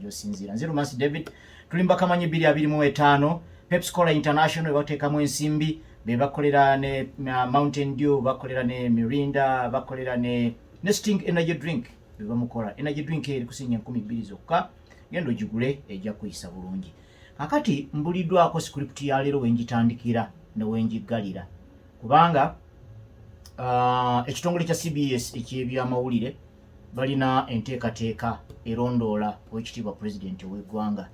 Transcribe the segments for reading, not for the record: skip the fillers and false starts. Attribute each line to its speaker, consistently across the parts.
Speaker 1: gyosinzira. Nze Lumansi David tulimba kamanyi 225 Pepsi Cola International bateekamu ensimbi be bakolera ne Mountain Dew, bakolera ne Mirinda, bakolera ne Sting energy drink be bamukola. Energy drink eri kusinya 1200 zokka, gendo gigule ejja kuyisa bulungi. Kakati mbuliddwako script ya leero wenjitandikira ne wenjigalira kubanga ekitongole kya CBS eky'ebyamawulire balina enteekateeka erondoola owekitiibwa pulezidenti ow'eggwanga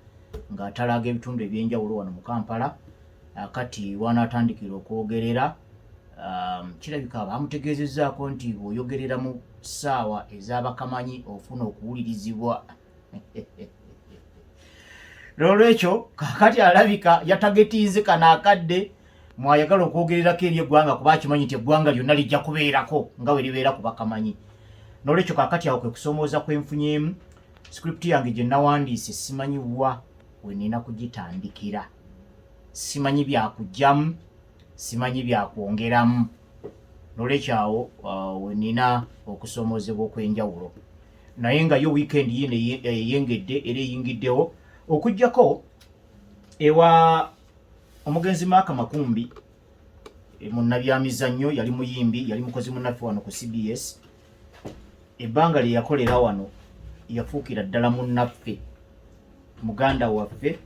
Speaker 1: ng'atalaga ebitundu ebyenjawulo wano mu Kampala. Kati wanaatandikira okwogerera kirabika bamutegeezezzaako nti bw'oyogerera mu ssaawa ez'abakamanyi ofuna okuwulirizibwa. Lolwekyo kakati alabika yatagetiize kano akadde mwayagala okwogererako eri eggwanga kuba akimanyi nti eggwanga lyonna lijja kubeerako nga bwe libeera ku bakamanyi. Nolwekyo kakati awo kwe kusoomooza kwenfunyeemu script yange gye nawandiise simanyiwa we nina kugitandikira, simanyi byakugjamu, simanyi byakwongeramu. Nolwekyo awo we nina okusoomoozebwa okw'enjawulo. Naye nga yo weekend yino eyengedde era eyingiddewo okujjako ewa omugenzi Mark Makumbi munnabyamizannyo, yali muyimbi, yali mukozi munnaffe wano ku CBS. Ebbanga lye yakolera wano yafuukira ddala munnaffe, muganda waffe.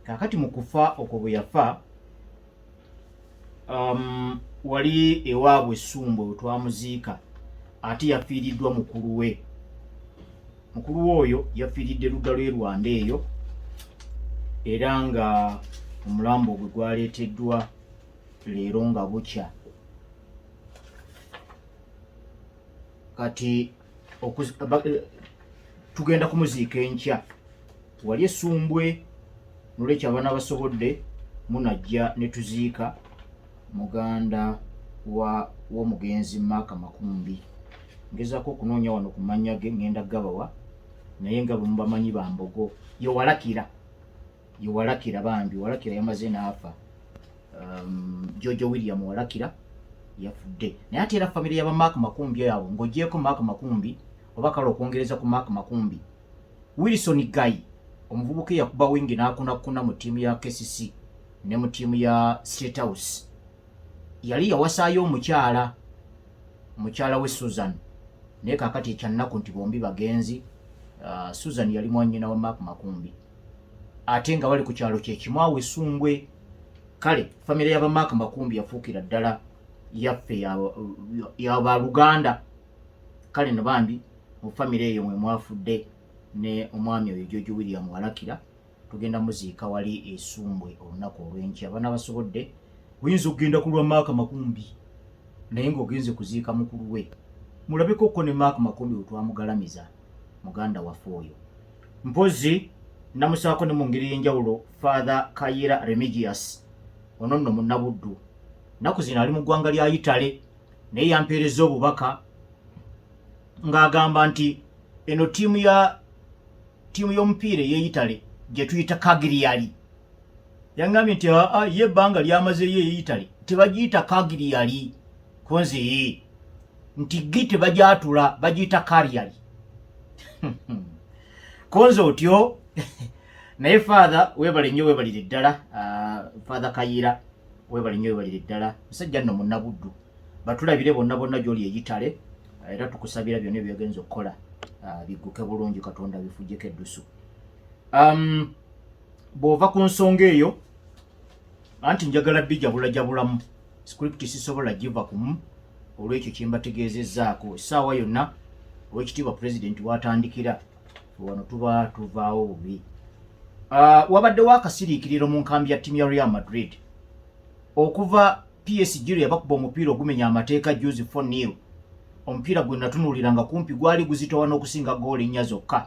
Speaker 1: Kakati mu kufa okwo bwe yafa wali ewaabwe Ssumbwe we twamuziika ate yafiiriddwa mukulu we. Mukulu oyo yafiiridde ludda lwe Rwanda eyo era nga omulambo gwe gwaleeteddwa leero nga bukya. Kati tugenda kumuziika enkya wali Essumbwe. Nolwekyo abaana basobodde munajja ne tuziika muganda w'omugenzi Mark Makumbi. Ngezaako okunoonya wano ku mannya ge ngenda gabawa naye nga bwe mubamanyi Bambogo. Yewalakira bambi, Walakira yamaze n'afa. Jojo William Walakira yafudde. Naye ate era famire y'aba Mark Makumbi yawo ng'ogyeko Mark Makumbi oba kale okwongereza ku Mark Makumbi, Wilson Guy omuvubuka yakuba wingi n'akunakuna mu ttiimu ya KCC ne mu ttiimu ya State House. Yali yawasaayo omukyala we Susan, naye kakati ekyannaku nti bombi bagenzi. Susan yali mwannyina wa Mark Makumbi ate nga bali ku kyalo kyekimu awo Essumbwe. Kale famire y'aba Mark Makumbi yafuukira ddala yaffe y'Abaluganda. Kale ne bambi mu famire eyo mwe mwafudde ne omwami oyo Jojo William Walakira. Tugenda muziika wali Essumbwe olunaku olw'enkya. Abaana basobodde oyinza okugenda ku lwa Mark Makumbi naye ng'ogenze kuziika mukulu we. Mulabeko ko ne Mark Makumbi we twamugalamiza muganda waffe oyo. Mpozi namusaako ne mu ngeri y'enjawulo Father Kayira Remigius, ono nno munnabuddu. Nnaku zino ali mu ggwanga lya Itale naye yampeereza obubaka ng'agamba nti eno ttiimu y'omupiira ey'Itale gye tuyita Cagliari, yangambye nti ye ebbanga lyamazeyo ey'Itale tebagiyita Cagliari konze nti gi tebagyatula bagiyita Cagliari. Konze otyo. Naye Father webale nnyo, webalire ddala. Father Kayira webale nnyo, webalire ddala. Musajja nno munnabuddu. Batulabire bonna gy'oli eyitale era tukusabira byonna ebyogenza okukola bigguke bulungi, Katonda bifujjeko eddusu. Bw'ova ku nsonga eyo anti njagala bijabulajabulamu script sisobola giva kumu, olw'ekyo kyembategeezezzaako essaawa yonna owekitiibwa pulezidenti watandikira wano tuba tuvaawo bubi. Wabaddewo akasiriikiriro mu nkambi ya ttiimu ya Real Madrid okuva PSG lwe yabakuba omupiira ogumenya amateeka juzi 4-0. Omupiira gwe natunuulira nga kumpi gwali guzitowa n'okusinga goolo 4 zokka.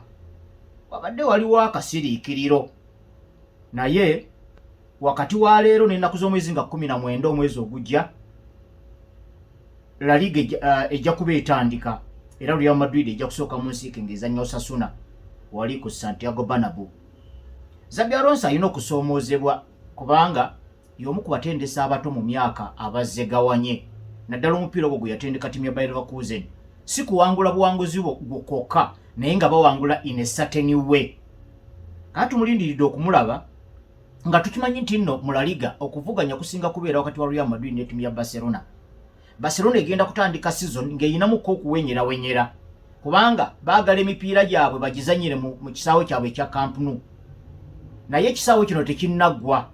Speaker 1: Wabadde waliwo akasiriikiriro naye wakati wa leero n'ennaku z'omwezi nga 19 omwezi ogujja La Liga ejja kuba etandika era Real Madrid ejja kusooka mu nsiike ng'ezannya Osasuna wali ku Santiago Bernabeu. Xabi Alonso alina okusoomoozebwa kubanga y'omu ku batendesa abato mu myaka abazzegawanye. Naddala omupiira ogwo gwe yatendeka ttiimu ya Bayer Leverkusen si kuwangula buwanguzi bwokka naye nga bawangula in a certain way. kati mulindiridde okumulaba nga tukimanyi nti nno mu La Liga okuvuganya kusinga kubeera wakati wa Real Madrid ne timu ya Barcelona. Barcelona egenda kutandika season ng'eyinamuko okuwenyera kubanga baagala emipiira gyabwe bagizanyire mu kisaawe kyabwe ekya Camp Nou. Naye ekisaawe kino tekinnaggwa,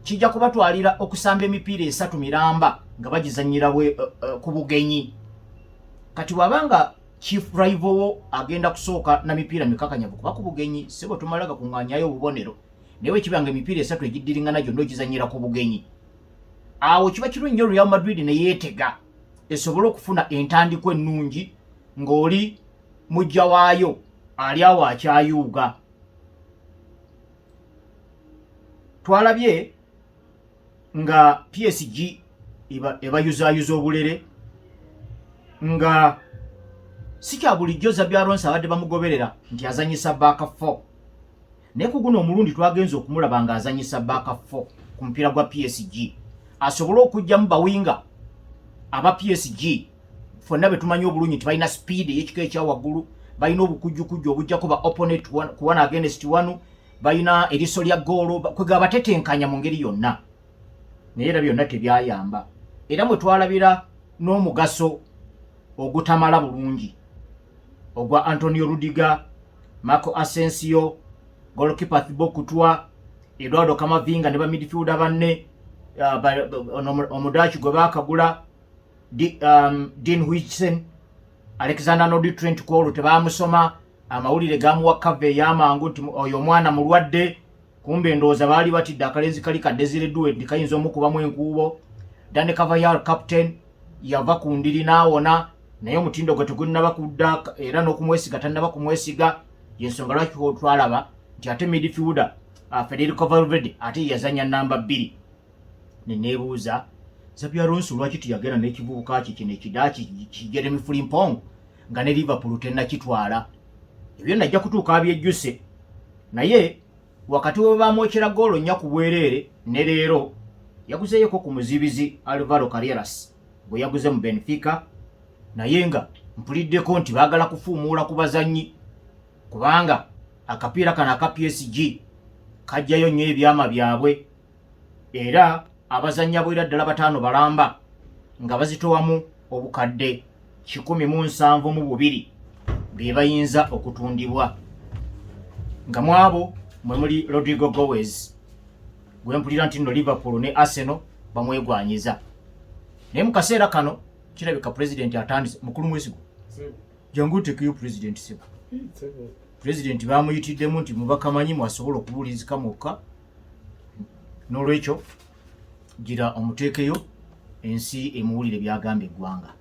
Speaker 1: kijja kubatwalira okusamba emipiira 3 miramba nga bagizanyira ku bugenyi. Kati wabanga chief rival wo agenda kusooka na mipiira mikakanyavu kuba ku bugenyi, sebo tumalaga kuŋŋaanyayo obubonero, naye kibanga emipiira 3 egiddiringana gyonna ogizanyira ku bugenyi. Awo kiba kirungi nnyo Real Madrid ne yeetega esobole okufuna entandikwa ennungi ng'oli mujja waayo ali awo akyayuuga. Twalabye nga PSG ebayuzaayuza obulere nga si kya bulijjo Xabi Alonso abadde bamugoberera nti azanyisa back 4, naye ku guno omulundi twagenza okumulaba nga azanyisa back 4 ku mupiira gwa PSG asobole okujjamu bawinga aba PSG fonna betumanyi obulungi nti balina speed ey'ekika ekya waggulu, balina obukujjukujju obujjako ba opponent ku 1 against 1, balina eriso lya goolo kwega batetenkanya mu ngeri yonna, naye era byonna tebyayamba. Era mwe twalabira n'omugaso ogutamala bulungi ogwa Antonio Rudiger, Marco Asensio, goalkeeper Thibaut Courtois, Eduardo Camavinga ne ba midfielder banne omudachi gwe baakagula Dean Huijsen, Alexander Arnold Trent Cole tebamusoma, amawulire gamuwa kave y'amangu nti oyo omwana mulwadde, kumbe ndowooza baali batidde akalenzi kali ka Desire Doué kayinza omukubamu enkuubo. Dani Carvajal captain yava ku ndiri n'awona, naye omutindo gwe tegunnaba kudda era n'okumwesiga tannaba kumwesiga, yensonga lwaki twalaba nti ate midfielder Federico Valverde ate yazanya namba 2. Neneebuuza Xabi Alonso lwaki tiyagenda n'ekivubuka kino ekidaaki Jeremy Frimpong nga ne Liverpool tennakitwala. Ebyo najja kutuuka abyejjuse, naye wakati we bamwokera goolo nnya ku bwereere ne leero yaguzeeyoko ku muzibizi Alvaro Carreras gwe yaguze mu Benfica, naye nga mpuliddeko nti baagala kufuumuula ku bazannyi kubanga akapiira kano aka PSG kajjayo nnyo ebyama byabwe, era abazannya bwera ddala 5 balamba nga bazitowamu obukadde 172 be bayinza okutundibwa, nga mwabo mwe muli Rodrigo Goes gwe mpulira nti no Liverpool ne Arsenal bamwegwanyiza. Naye mu kaseera kano kirabika president atandise mukulu mwesigo jangu tekeyo president sebo president bamuyitiddemu nti mubakamanyi mwasobola okubuulizika mwokka, n'olwekyo gira omuteekeyo ensi emuwulire byagamba eggwanga.